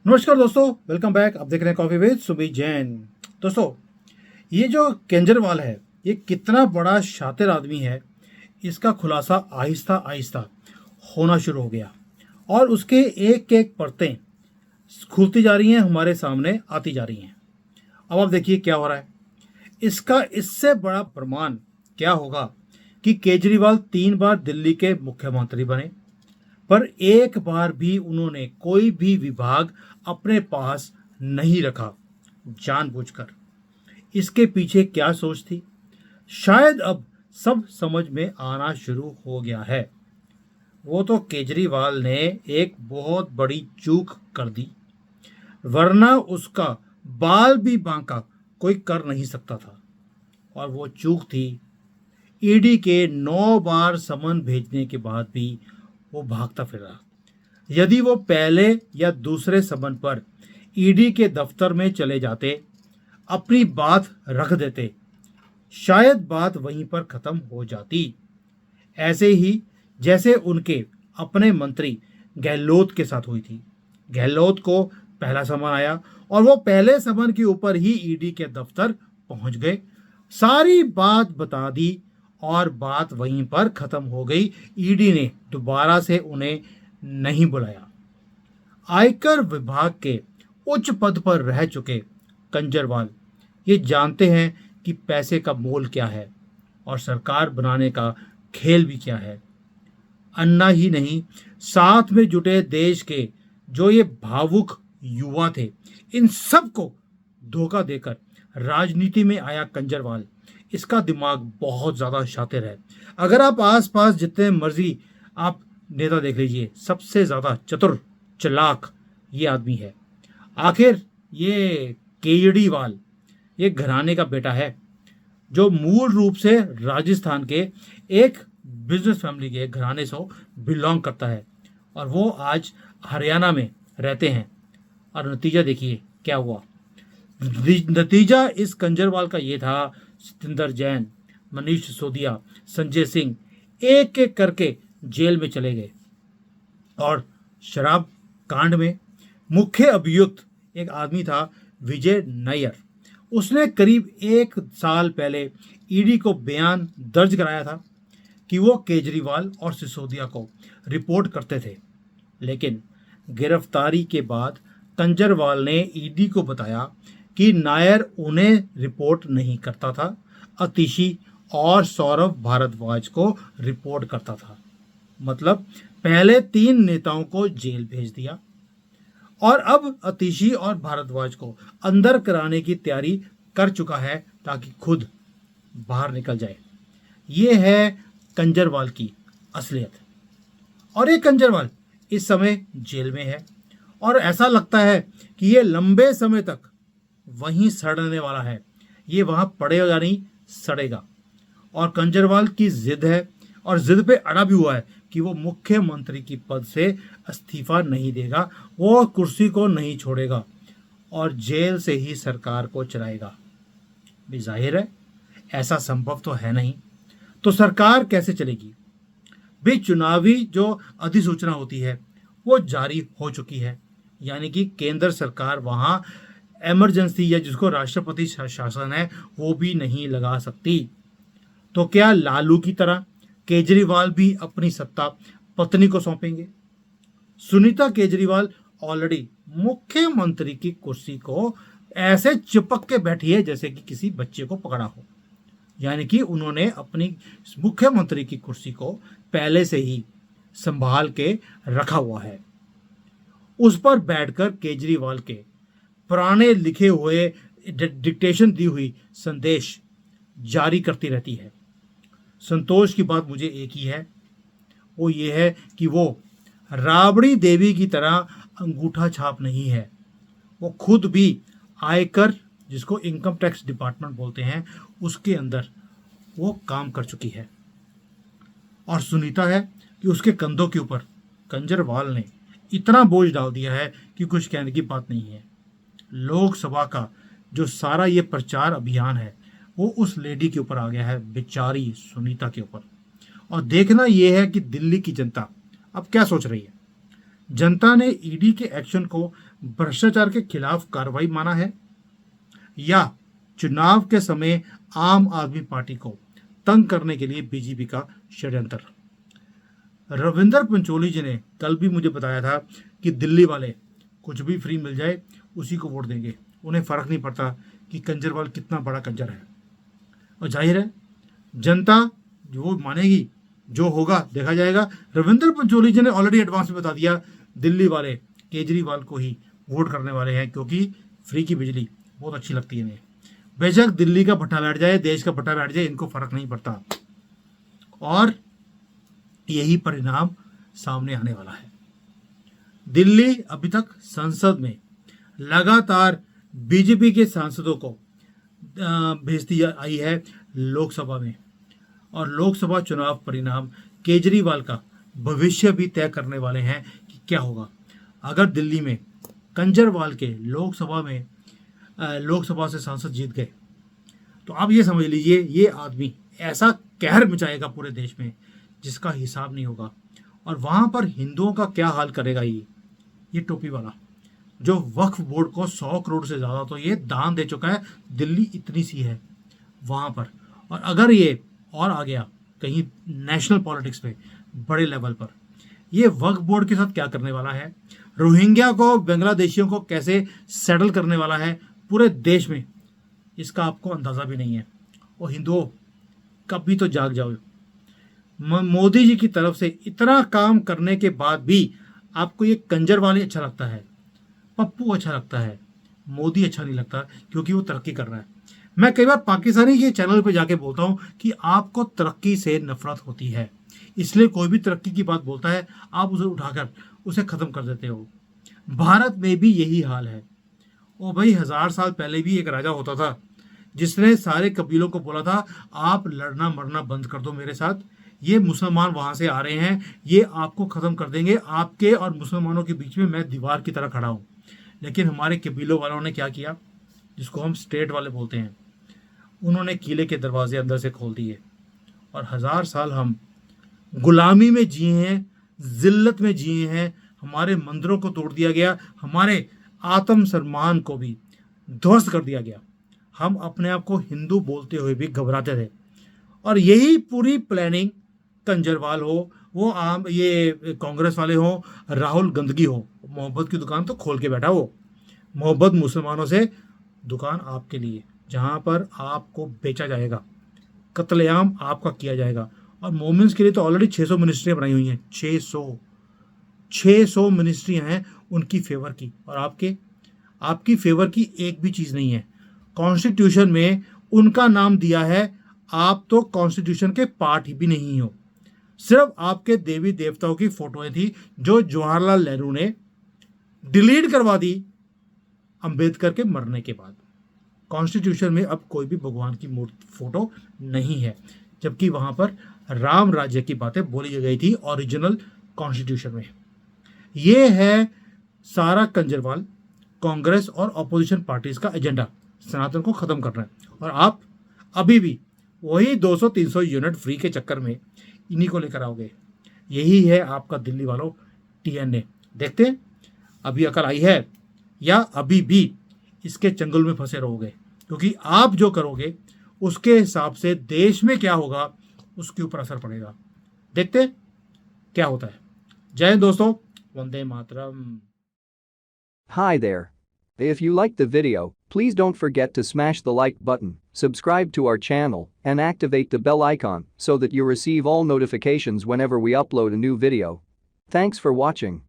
नमस्कार दोस्तों, welcome back. आप देख रहे हैं कॉफी विद सुमित जैन। दोस्तों, ये जो केजरीवाल है, ये कितना बड़ा शातिर आदमी है, इसका खुलासा आहिस्ता आहिस्ता होना शुरू हो गया और उसके एक एक परतें खुलती जा रही हैं, हमारे सामने आती जा रही हैं। अब आप देखिए क्या हो रहा है। इसका इससे बड़ा प्रमाण क्या होगा कि केजरीवाल 3 बार दिल्ली के मुख्यमंत्री बने, पर एक बार भी उन्होंने कोई भी विभाग अपने पास नहीं रखा जानबूझकर। इसके पीछे क्या सोच थी, शायद अब सब समझ में आना शुरू हो गया है। वो तो केजरीवाल ने एक बहुत बड़ी चूक कर दी, वरना उसका बाल भी बांका कोई कर नहीं सकता था। और वो चूक थी ईडी के 9 बार समन भेजने के बाद भी वो भागता फिर रहा। यदि वो पहले या दूसरे समन पर ईडी के दफ्तर में चले जाते, अपनी बात रख देते, शायद बात वहीं पर खत्म हो जाती। ऐसे ही जैसे उनके अपने मंत्री गहलोत के साथ हुई थी। गहलोत को पहला समन आया और वो पहले समन के ऊपर ही ईडी के दफ्तर पहुंच गए, सारी बात बता दी और बात वहीं पर खत्म हो गई। ईडी ने दोबारा से उन्हें नहीं बुलाया। आयकर विभाग के उच्च पद पर रह चुके कंजरवाल ये जानते हैं कि पैसे का मोल क्या है और सरकार बनाने का खेल भी क्या है। अन्ना ही नहीं, साथ में जुटे देश के जो ये भावुक युवा थे, इन सबको धोखा देकर राजनीति में आया कंजरवाल। इसका दिमाग बहुत ज़्यादा शातिर है। अगर आप आसपास जितने मर्जी आप नेता देख लीजिए, सबसे ज़्यादा चतुर चालाक ये आदमी है। आखिर ये केजरीवाल ये घराने का बेटा है जो मूल रूप से राजस्थान के एक बिजनेस फैमिली के घराने से बिलोंग करता है और वो आज हरियाणा में रहते हैं। और नतीजा देखिए क्या हुआ। नतीजा इस कंजरवाल का ये था, सतिंदर जैन, मनीष सिसोदिया, संजय सिंह एक एक करके जेल में चले गए। और शराब कांड में मुख्य अभियुक्त एक आदमी था, विजय नायर। उसने करीब 1 साल पहले ईडी को बयान दर्ज कराया था कि वो केजरीवाल और सिसोदिया को रिपोर्ट करते थे। लेकिन गिरफ्तारी के बाद कंजरवाल ने ईडी को बताया कि नायर उन्हें रिपोर्ट नहीं करता था, अतिशी और सौरभ भारद्वाज को रिपोर्ट करता था। मतलब पहले 3 नेताओं को जेल भेज दिया और अब अतिशी और भारद्वाज को अंदर कराने की तैयारी कर चुका है ताकि खुद बाहर निकल जाए। ये है कंजरवाल की असलियत। और ये कंजरवाल इस समय जेल में है और ऐसा लगता है कि ये लंबे समय तक वहीं सड़ने वाला है। ये वहां पड़ेगा नहीं, सड़ेगा। और कंजरवाल की जिद है और जिद पे अड़ा भी हुआ है कि वो मुख्यमंत्री की पद से इस्तीफा नहीं देगा, वो कुर्सी को नहीं छोड़ेगा और जेल से ही सरकार को चलाएगा। भी जाहिर है ऐसा संभव तो है नहीं, तो सरकार कैसे चलेगी। भी चुनावी जो अधिसूचना होती है वो जारी हो चुकी है, यानी कि केंद्र सरकार वहां इमरजेंसी या जिसको राष्ट्रपति शासन है वो भी नहीं लगा सकती। तो क्या लालू की तरह केजरीवाल भी अपनी सत्ता पत्नी को सौंपेंगे? सुनीता केजरीवाल ऑलरेडी मुख्यमंत्री की कुर्सी को ऐसे चिपक के बैठी है जैसे कि किसी बच्चे को पकड़ा हो। यानी कि उन्होंने अपनी मुख्यमंत्री की कुर्सी को पहले से ही संभाल के रखा हुआ है। उस पर बैठकर केजरीवाल के पुराने लिखे हुए डिक्टेशन दी हुई संदेश जारी करती रहती है। संतोष की बात मुझे एक ही है, वो ये है कि वो राबड़ी देवी की तरह अंगूठा छाप नहीं है। वो खुद भी आयकर, जिसको इनकम टैक्स डिपार्टमेंट बोलते हैं, उसके अंदर वो काम कर चुकी है। और सुनीता है कि उसके कंधों के ऊपर कंजरवाल ने इतना बोझ डाल दिया है कि कुछ कहने की बात नहीं है। लोकसभा का जो सारा ये प्रचार अभियान है वो उस लेडी के ऊपर आ गया है, बेचारी सुनीता के ऊपर। और देखना यह है कि दिल्ली की जनता अब क्या सोच रही है। जनता ने ईडी के एक्शन को भ्रष्टाचार के खिलाफ कार्रवाई माना है, या चुनाव के समय आम आदमी पार्टी को तंग करने के लिए बीजेपी का षड्यंत्र। रविंदर पंचोली जी ने कल भी मुझे बताया था कि दिल्ली वाले कुछ भी फ्री मिल जाए उसी को वोट देंगे, उन्हें फर्क नहीं पड़ता कि कंजरवाल कितना बड़ा कंजर है। और जाहिर है जनता जो मानेगी, जो होगा देखा जाएगा। रविंदर पंचोली जी ने ऑलरेडी एडवांस में बता दिया, दिल्ली वाले केजरीवाल को ही वोट करने वाले हैं, क्योंकि फ्री की बिजली बहुत अच्छी लगती है इन्हें। बेशक दिल्ली का भट्टा बैठ जाए, देश का भट्टा बैठ जाए, इनको फर्क नहीं पड़ता। और यही परिणाम सामने आने वाला है। दिल्ली अभी तक संसद में लगातार बीजेपी के सांसदों को भेजती आई है लोकसभा में, और लोकसभा चुनाव परिणाम केजरीवाल का भविष्य भी तय करने वाले हैं कि क्या होगा। अगर दिल्ली में कंजरवाल के लोकसभा से सांसद जीत गए तो आप ये समझ लीजिए ये आदमी ऐसा कहर मचाएगा पूरे देश में जिसका हिसाब नहीं होगा। और वहाँ पर हिंदुओं का क्या हाल करेगा ये टोपी वाला, जो वक्फ बोर्ड को 100 करोड़ से ज़्यादा तो ये दान दे चुका है। दिल्ली इतनी सी है वहाँ पर, और अगर ये और आ गया कहीं नेशनल पॉलिटिक्स पे बड़े लेवल पर, ये वक्फ बोर्ड के साथ क्या करने वाला है, रोहिंग्या को, बांग्लादेशियों को कैसे सेटल करने वाला है पूरे देश में, इसका आपको अंदाज़ा भी नहीं है। और हिंदुओं कभी तो जाग जाओ। मोदी जी की तरफ से इतना काम करने के बाद भी आपको ये कंजरवाली अच्छा लगता है, पप्पू अच्छा लगता है, मोदी अच्छा नहीं लगता, क्योंकि वो तरक्की कर रहा है। मैं कई बार पाकिस्तानी के चैनल पे जाके बोलता हूँ कि आपको तरक्की से नफरत होती है, इसलिए कोई भी तरक्की की बात बोलता है आप उसे उठाकर उसे ख़त्म कर देते हो। भारत में भी यही हाल है। ओ भाई, 1000 साल पहले भी एक राजा होता था जिसने सारे कबीलों को बोला था आप लड़ना मरना बंद कर दो मेरे साथ, ये मुसलमान वहाँ से आ रहे हैं, ये आपको ख़त्म कर देंगे, आपके और मुसलमानों के बीच में मैं दीवार की तरह खड़ा हूँ। लेकिन हमारे कबीलों वालों ने क्या किया, जिसको हम स्टेट वाले बोलते हैं, उन्होंने किले के दरवाजे अंदर से खोल दिए, और 1000 साल हम गुलामी में जिए हैं, जिल्लत में जिए हैं, हमारे मंदिरों को तोड़ दिया गया, हमारे आत्म सम्मान को भी ध्वस्त कर दिया गया। हम अपने आप को हिंदू बोलते हुए भी घबराते थे। और यही पूरी प्लानिंग कंजरवाल हो, वो आम ये कांग्रेस वाले हो, राहुल गंदगी हो, मोहब्बत की दुकान तो खोल के बैठा वो। मोहब्बत मुसलमानों से दुकान आपके लिए, जहाँ पर आपको बेचा जाएगा, कत्लेआम आपका किया जाएगा। और मोमिन्स के लिए तो ऑलरेडी 600 मिनिस्ट्रियाँ बनाई हुई हैं, 600 मिनिस्ट्रियाँ हैं उनकी फेवर की, और आपकी फेवर की एक भी चीज़ नहीं है। कॉन्स्टिट्यूशन में उनका नाम दिया है, आप तो कॉन्स्टिट्यूशन के पार्ट ही भी नहीं हो। सिर्फ आपके देवी देवताओं की फोटोएं थी जो जवाहरलाल नेहरू ने डिलीट करवा दी अंबेडकर के मरने के बाद। कॉन्स्टिट्यूशन में अब कोई भी भगवान की मूर्ति फोटो नहीं है, जबकि वहां पर राम राज्य की बातें बोली गई थी ओरिजिनल कॉन्स्टिट्यूशन में। ये है सारा कंजरवाल, कांग्रेस और अपोजिशन पार्टीज का एजेंडा, सनातन को खत्म करना है। और आप अभी भी वही 200-300 यूनिट फ्री के चक्कर में इन्हीं को लेकर आओगे। यही है आपका दिल्ली वालों TNA। देखते हैं अभी अकल आई है या अभी भी इसके चंगुल में फंसे रहोगे, क्योंकि आप जो करोगे उसके हिसाब से देश में क्या होगा उसके ऊपर असर पड़ेगा। देखते हैं क्या होता है। जय हिंद दोस्तों, Vande Mataram. Hi there. If you liked the video, please don't forget to smash the like button, subscribe to our channel, and activate the bell icon so that you receive all notifications whenever we upload a new video. Thanks for watching.